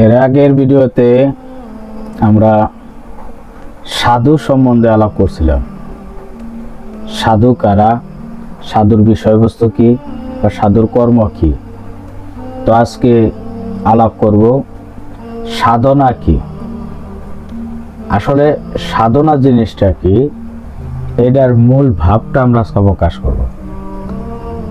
এর আগের ভিডিওতে আমরা সাধু সম্বন্ধে আলাপ করছিলাম। সাধু কারা, সাধুর বিষয়বস্তু কি বা সাধুর কর্ম কি। তো আজকে আলাপ করব সাধনা কি। আসলে সাধনা জিনিসটা কি, এটার মূল ভাবটা আমরা আজকে প্রকাশ করব।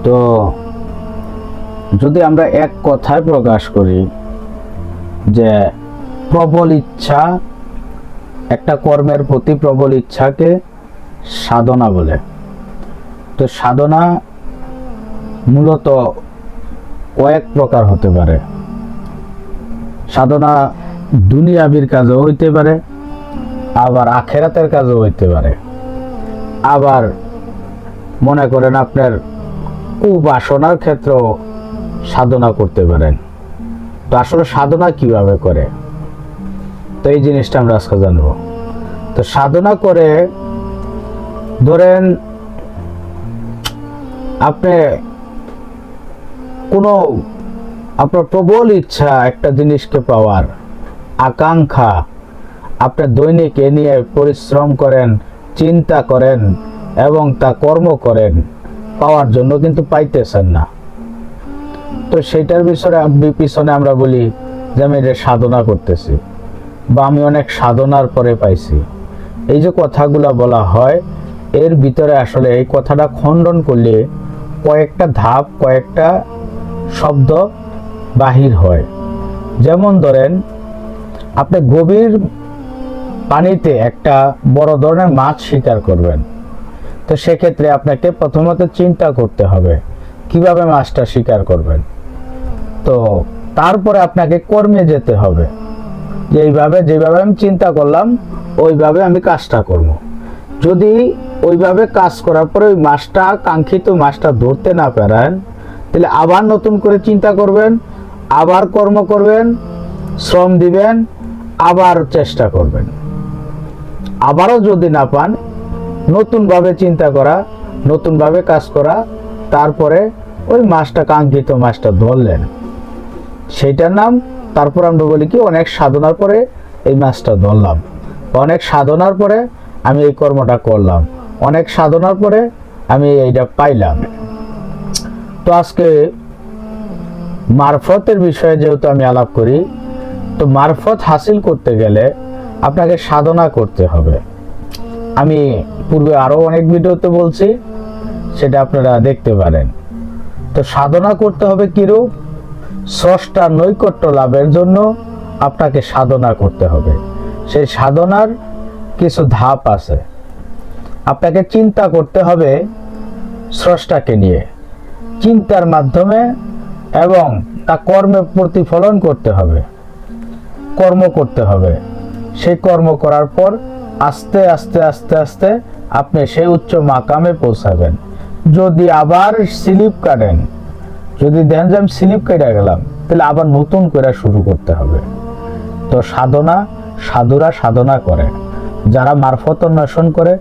তো যদি আমরা এক কথায় প্রকাশ করি যে প্রবল ইচ্ছা, একটা কর্মের প্রতি প্রবল ইচ্ছাকে সাধনা বলে। তো সাধনা মূলত কয়েক প্রকার হতে পারে। সাধনা দুনিয়াবির কাজও হইতে পারে, আবার আখেরাতের কাজও হইতে পারে, আবার মনে করেন আপনার কুবাসনার ক্ষেত্রেও সাধনা করতে পারেন। তো আসলে সাধনা কিভাবে করে, তো এই জিনিসটা আমরা আজকে জানবো। তো সাধনা করে ধরেন আপনি কোনো আপনার প্রবল ইচ্ছা একটা জিনিসকে পাওয়ার আকাঙ্ক্ষা, আপনি দৈনিক এ নিয়ে পরিশ্রম করেন, চিন্তা করেন এবং তা কর্ম করেন, পাওয়ার জন্য কিন্তু পাইতেছেন না। তো সেইটার পিছনে আমরা বলি যে আমি এটা সাধনা করতেছি বা আমি অনেক সাধনার পরে পাইছি। এই যে কথাগুলো বলা হয়, এর ভিতরে আসলে এই কথাটা খণ্ডন করলে কয়েকটা ধাপ, কয়েকটা শব্দ বাহির হয়। যেমন ধরেন আপনি গভীর পানিতে একটা বড় ধরনের মাছ শিকার করবেন। তো সেক্ষেত্রে আপনাকে প্রথমত চিন্তা করতে হবে কিভাবে মাছটা শিকার করবেন। তো তারপরে আপনাকে কর্মে যেতে হবে, যে এইভাবে যেভাবে আমি চিন্তা করলাম ওইভাবে আমি কাজটা করব। যদি ওইভাবে কাজ করার পরে ওই মাছটা, কাঙ্ক্ষিত মাছটা ধরতে না পারেন, তাহলে আবার নতুন করে চিন্তা করবেন, আবার কর্ম করবেন, শ্রম দিবেন, আবার চেষ্টা করবেন। আবারও যদি না পান, নতুনভাবে চিন্তা করা, নতুনভাবে কাজ করা, তারপরে ওই মাছটা, কাঙ্ক্ষিত মাছটা ধরলেন, সেইটার নাম। তারপর আমরা বলি কি, অনেক সাধনার পরে এই মাছটা ধরলাম, অনেক সাধনার পরে আমি এই কর্মটা করলাম, অনেক সাধনার পরে আমি এইটা পাইলাম। তো আজকে মারফতের বিষয়ে যেহেতু আমি আলাপ করি, তো মারফত হাসিল করতে গেলে আপনাকে সাধনা করতে হবে। আমি পূর্বে আরো অনেক ভিডিওতে বলছি, সেটা আপনারা দেখতে পারেন। তো সাধনা করতে হবে কিরূপ? স্রষ্টার নৈকট্য লাভের জন্য আপনাকে সাধনা করতে হবে। সেই সাধনার কিছু ধাপ আছে। আপনাকে চিন্তা করতে হবে স্রষ্টাকে নিয়ে, চিন্তার মাধ্যমে, এবং তা কর্মে প্রতিফলন করতে হবে, কর্ম করতে হবে। সেই কর্ম করার পর আস্তে আস্তে আস্তে আস্তে আপনি সেই উচ্চ মাকামে পৌঁছাবেন। যদি আবার স্লিপ কাটেন, যদি দেন যে আমি স্লিপ কেটে গেলাম, তাহলে আবার নতুন করে শুরু করতে হবে। তো সাধনা, সাধুরা সাধনা করে, যারা মারফত অন্বেষণ করে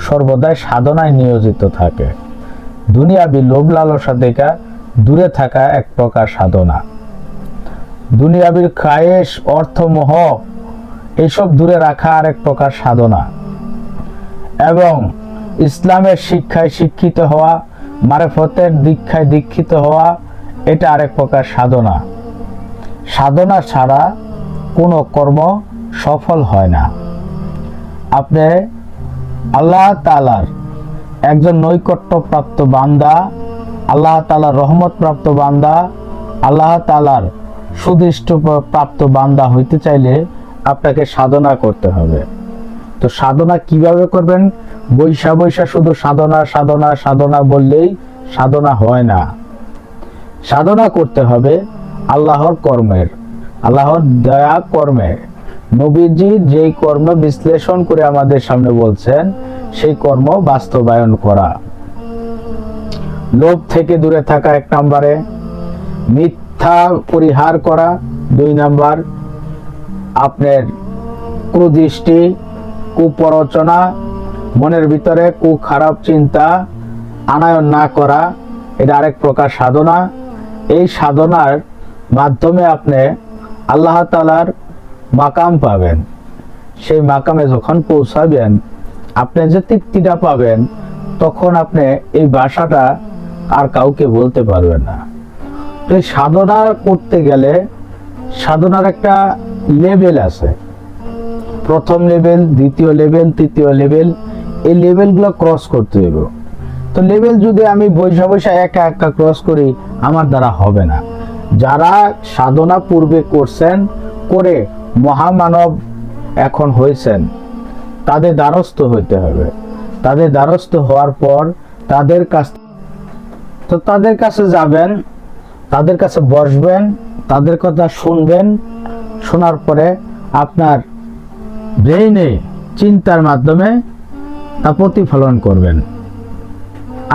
সর্বদাই সাধনায় নিয়োজিত থাকে। দুনিয়াবি লোভ লালসা থেকে দূরে থাকা এক প্রকার সাধনা। দুনিয়াবির খায়েশ, অর্থমোহ, এইসব দূরে রাখা আরেক প্রকার সাধনা। এবং ইসলামের শিক্ষায় শিক্ষিত হওয়া, মারফতের দীক্ষায় দীক্ষিত হওয়া, এটা আরেক প্রকার সাধনা। সাধনা ছাড়া কোনো কর্ম সফল হয় না। আপনি আল্লাহ তাআলার একজন নৈকট্য প্রাপ্ত বান্দা, আল্লাহ তাআলার রহমত প্রাপ্ত বান্দা, আল্লাহ তাআলার সুদৃষ্ট প্রাপ্ত বান্দা হইতে চাইলে আপনাকে সাধনা করতে হবে। তো সাধনা কিভাবে করবেন? বৈশা বৈশা শুধু সাধনা সাধনা সাধনা বললেই সাধনা হয় না। সাধনা করতে হবে আল্লাহর কর্মের, আল্লাহর দয়া কর্মের। নবীজি যেই কর্ম বিশ্লেষণ করে আমাদের সামনে বলছেন, সেই কর্ম বাস্তবায়ন করা। লোভ থেকে দূরে থাকা 1 নম্বরে, মিথ্যা পরিহার করা 2 নম্বর, আপনার কুদৃষ্টি, কুপ্ররোচনা, মনের ভিতরে খারাপ চিন্তা আনায়ন না করা, এটা আরেক প্রকার সাধনা। এই সাধনার মাধ্যমে আপনি আল্লাহ তাআলার মাকাম পাবেন। সেই মাকামে যখন পৌঁছাবেন, আপনি যে তৃপ্তিটা পাবেন, তখন আপনি এই ভাষাটা আর কাউকে বলতে পারবেন না। তো এই সাধনা করতে গেলে সাধনার একটা লেভেল আছে, প্রথম লেভেল, দ্বিতীয় লেভেল, তৃতীয় লেভেল। এই লেভেলগুলো ক্রস করতে হবে। তো লেভেল যদি আমি বৈশা বৈশা একা একা ক্রস করি, আমার দ্বারা হবে না। যারা সাধনা পূর্বে করছেন, করে মহামানব এখন হয়েছেন, তাদের দ্বারস্থ হইতে হবে। তাদের দ্বারস্থ হওয়ার পর তাদের কাছে যাবেন, তাদের কাছে বসবেন, তাদের কথা শুনবেন। শোনার পরে আপনার ব্রেইনে চিন্তার মাধ্যমে তা প্রতিফলন করবেন।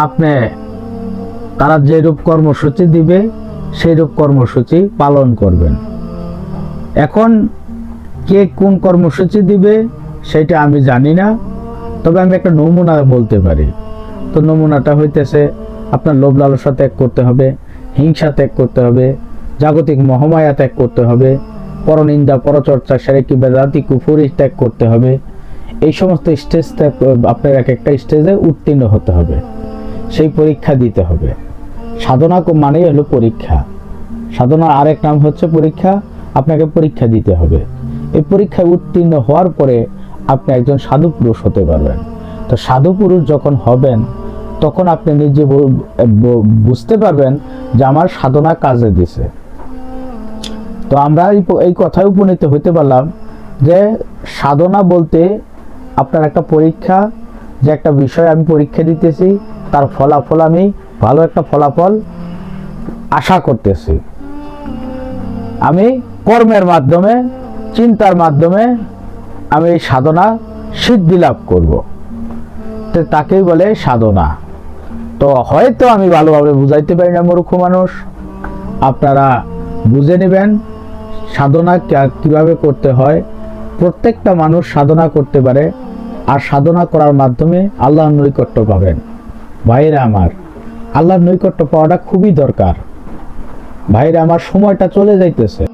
আপনি তারা যে রূপ কর্মসূচি দিবে, সেই রূপ কর্মসূচি পালন করবেন। এখন কে কোন কর্মসূচি দিবে সেটা আমি জানি না, তবে আমি একটা নমুনা বলতে পারি। তো নমুনাটা হইতেছে, আপনার লোভ লালসা ত্যাগ করতে হবে, হিংসা ত্যাগ করতে হবে, জাগতিক মহামায়া ত্যাগ করতে হবে, পরনিন্দা, পরচর্চা, শিরকি, বেদাতি, কুফরি ত্যাগ করতে হবে। এই সমস্ত স্টেজ ত্যাগ আপনার এক একটা স্টেজে উত্তীর্ণ হতে হবে, সেই পরীক্ষা দিতে হবে। সাধনা মানেই হলো পরীক্ষা। সাধনার আরেক নাম হচ্ছে পরীক্ষা। আপনাকে পরীক্ষা দিতে হবে। এই পরীক্ষায় উত্তীর্ণ হওয়ার পরে আপনি একজন সাধু পুরুষ হতে পারবেন। তো সাধু পুরুষ যখন হবেন, তখন আপনি নিজে বুঝতে পারবেন যে আমার সাধনা কাজে দিছে। তো আমরা এই কথায় উপনীত হইতে পারলাম যে সাধনা বলতে আপনার একটা পরীক্ষা, যে একটা বিষয় আমি পরীক্ষা দিতেছি, তার ফলাফল আমি ভালো একটা ফলাফল আশা করতেছি। আমি কর্মের মাধ্যমে, চিন্তার মাধ্যমে আমি এই সাধনা সিদ্ধি লাভ করব, তো তাকেই বলে সাধনা। তো হয়তো আমি ভালোভাবে বুঝাইতে পারি না, মূর্খ মানুষ, আপনারা বুঝে নেবেন সাধনা কিভাবে করতে হয়। প্রত্যেকটা মানুষ সাধনা করতে পারে, আর সাধনা করার মাধ্যমে আল্লাহর নৈকট্য পাবেন। ভাইরা আমার, আল্লাহর নৈকট্য পাওয়াটা খুবই দরকার। ভাইরা আমার, সময়টা চলে যাইতেছে,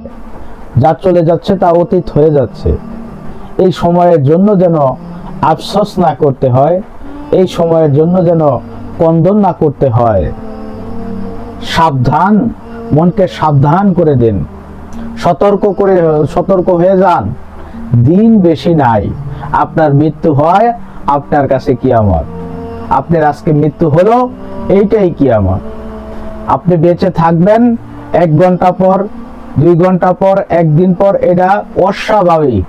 যা চলে যাচ্ছে তা অতীত হয়ে যাচ্ছে। এই সময়ের জন্য যেন আফসোস না করতে হয়, এই সময়ের জন্য যেন কন্দন না করতে হয়। সাবধান, মনকে সাবধান করে দিন, সতর্ক হয়ে যান। দিন বেশি নাই, আপনার মৃত্যু হয়, আপনার কাছে কিয়ামত। আপনার আজকে মৃত্যু হলো, এইটাই কিয়ামত। আপনি বেঁচে থাকবেন 1 ঘন্টা পর, 2 ঘন্টা পর, 1 দিন পর, এটা অস্বাভাবিক।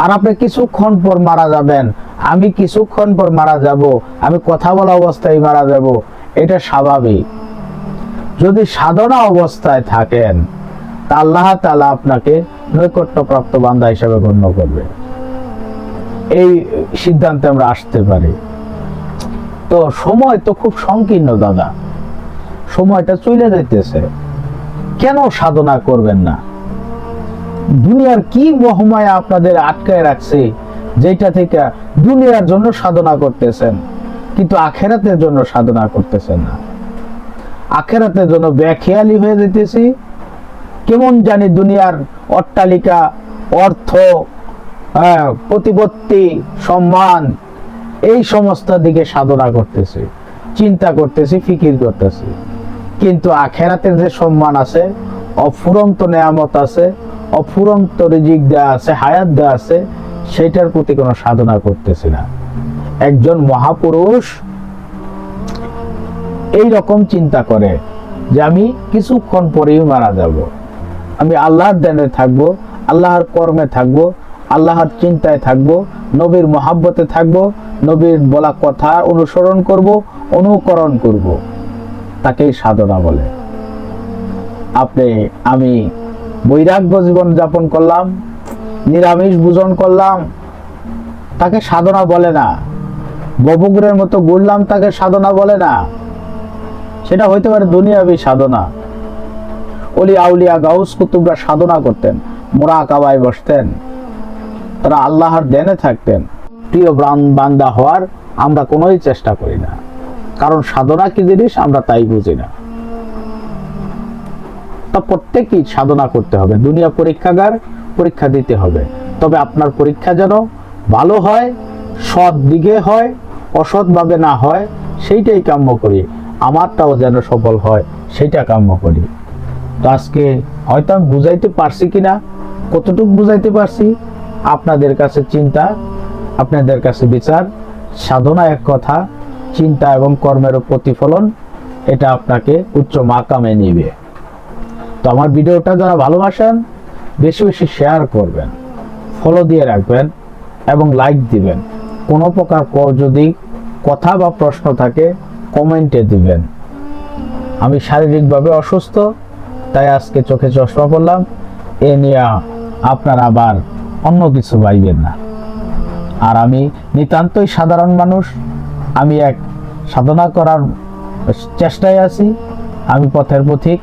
আর আপনি কিছুক্ষণ পর মারা যাবেন, আমি কিছুক্ষণ পর মারা যাব, আমি কথা বলা অবস্থায় মারা যাব, এটা স্বাভাবিক। যদি সাধনা অবস্থায় থাকেন, তা আল্লাহ তাআলা আপনাকে নৈকট্যপ্রাপ্ত বান্দা হিসেবে গণ্য করবে। এই সিদ্ধান্তে আমরা আসতে পারি। তো সময় তো খুব সংকীর্ণ দাদা, সময়টা চলে যাইতেছে, কেন সাধনা করবেন না? দুনিয়ার কি মহামায়া আপনাদের আটকায় রাখছে, যেটা থেকে দুনিয়ার জন্য সাধনা করতেছেন, কিন্তু আখেরাতের জন্য সাধনা করতেছেন না। আখেরাতের জন্য বেখেয়ালি হয়ে যেতেছি, কেমন জানি দুনিয়ার অট্টালিকা, অর্থ, প্রতিপত্তি, সম্মান, এই সমস্ত দিকে সাধনা করতেছি, চিন্তা করতেছি, ফিকির করতেছি। কিন্তু আখেরাতের যে সম্মান আছে, অফুরন্ত নেয়ামত আছে, অফুরন্ত রিজিক দেয়া আছে, হায়াত দেয়া আছে, সেটার প্রতি কোনো সাধনা করতেছি না। একজন মহাপুরুষ এই রকম চিন্তা করে যে আমি কিছুক্ষণ পরেই মারা যাব, আমি আল্লাহর ধ্যানে থাকবো, আল্লাহর কর্মে থাকবো, আল্লাহর চিন্তায় থাকবো, নবীর মহাব্বতে থাকবো, নবীর বলা কথা অনুসরণ করব, অনুকরণ করব, তাকেই সাধনা বলে। আমি বৈরাগ্য জীবন যাপন করলাম, নিরামিষ ভোজন করলাম, তাকে সাধনা বলে না। ববুগুরের মতো ঘুরলাম, তাকে সাধনা বলে না। সেটা হইতে পারে দুনিয়াবী সাধনা। ওলি আউলিয়া গাউস কুতুবরা সাধনা করতেন, মুরাকাবায় বসতেন, তারা আল্লাহর ধ্যানে থাকতেন। প্রিয় বান্দা হওয়ার আমরা কোনোই চেষ্টা করি না, কারণ সাধনা কি জিনিস আমরা তাই বুঝি না। তা প্রত্যেকেই সাধনা করতে হবে। দুনিয়া পরীক্ষাগার, পরীক্ষা দিতে হবে। তবে আপনার পরীক্ষা যেন ভালো হয়, সৎ দিকে হয়, অসৎভাবে না হয়, সেইটাই কাম্য করি। আমারটাও যেন সফল হয়, সেইটা কাম্য করি। তো আজকে হয়তো আমি বুঝাইতে পারছি কিনা, কতটুকু বুঝাইতে পারছি, আপনাদের কাছে চিন্তা, আপনাদের কাছে বিচার। সাধনা এক কথা, চিন্তা এবং কর্মের প্রতিফলন, এটা আপনাকে উচ্চ মাকামে নিবে। তো আমার ভিডিওটা যারা ভালোবাসেন বেশি বেশি শেয়ার করবেন, ফলো দিয়ে রাখবেন এবং লাইক দিবেন। কোনো প্রকার যদি কথা বা প্রশ্ন থাকে কমেন্টে দিবেন। আমি শারীরিকভাবে অসুস্থ, তাই আজকে চোখে চশমা পড়লাম। এ নিয়ে আপনারা আবার অন্য কিছু ভাইবেন না। আর আমি নিতান্তই সাধারণ মানুষ, আমি এক সাধনা করার চেষ্টায় আছি, আমি পথের পথিক।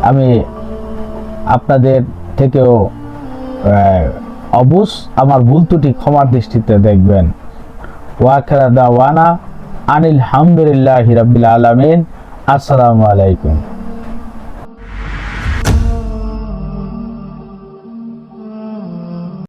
আমি আপনাদের থেকেও অবুঝ, আমার ভুল ত্রুটি ক্ষমার দৃষ্টিতে দেখবেন। ওয়াখির দাওয়ানা আনিল হামদুলিল্লাহি রাব্বিল আলামিন। আসসালামু আলাইকুম।